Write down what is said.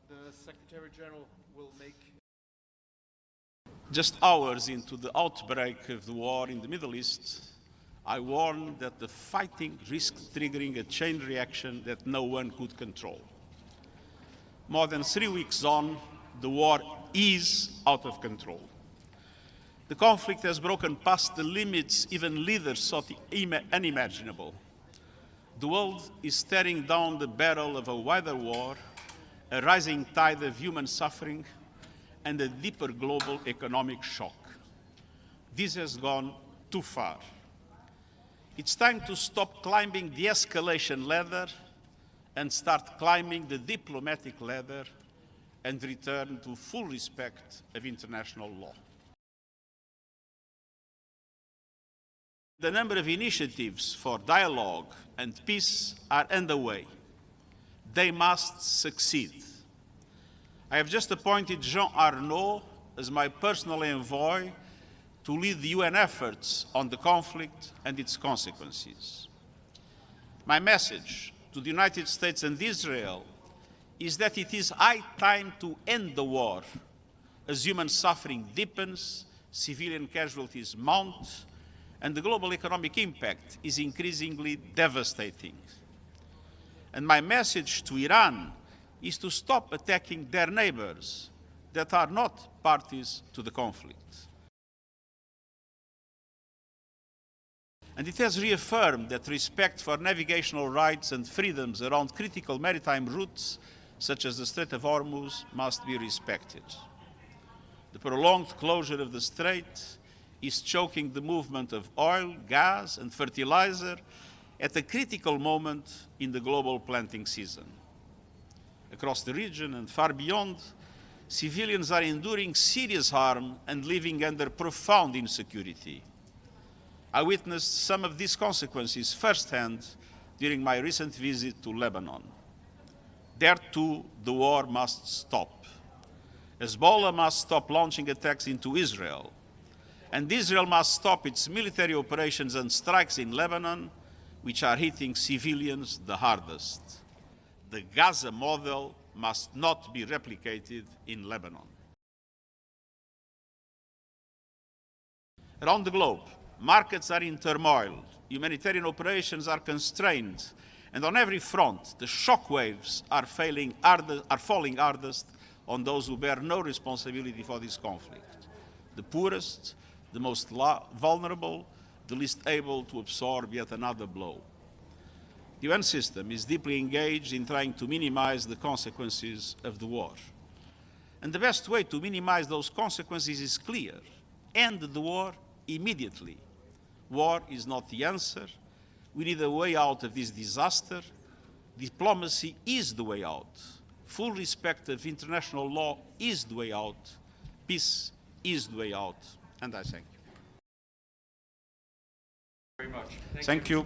The Secretary General will make. Just hours into the outbreak of the war in the Middle East, I warned that the fighting risked triggering a chain reaction that no one could control. More than 3 weeks on, the war is out of control. The conflict has broken past the limits even leaders thought unimaginable. The world is staring down the barrel of a wider war, a rising tide of human suffering, and a deeper global economic shock. This has gone too far. It's time to stop climbing the escalation ladder and start climbing the diplomatic ladder and return to full respect of international law. The number of initiatives for dialogue and peace are underway. They must succeed. I have just appointed Jean Arnault as my personal envoy to lead the UN efforts on the conflict and its consequences. My message to the United States and Israel is that it is high time to end the war as human suffering deepens, civilian casualties mount, and the global economic impact is increasingly devastating. And my message to Iran is to stop attacking their neighbors that are not parties to the conflict. And it has reaffirmed that respect for navigational rights and freedoms around critical maritime routes, such as the Strait of Hormuz, must be respected. The prolonged closure of the Strait is choking the movement of oil, gas, and fertilizer at a critical moment in the global planting season. Across the region and far beyond, civilians are enduring serious harm and living under profound insecurity. I witnessed some of these consequences firsthand during my recent visit to Lebanon. There too, the war must stop. Hezbollah must stop launching attacks into Israel. And Israel must stop its military operations and strikes in Lebanon, which are hitting civilians the hardest. The Gaza model must not be replicated in Lebanon. Around the globe, markets are in turmoil, humanitarian operations are constrained, and on every front, the shockwaves are falling hardest on those who bear no responsibility for this conflict. The poorest, the most vulnerable, the least able to absorb yet another blow. The UN system is deeply engaged in trying to minimize the consequences of the war. And the best way to minimize those consequences is clear: end the war immediately. War is not the answer. We need a way out of this disaster. Diplomacy is the way out. Full respect of international law is the way out. Peace is the way out. And I thank you. Very much. Thank you.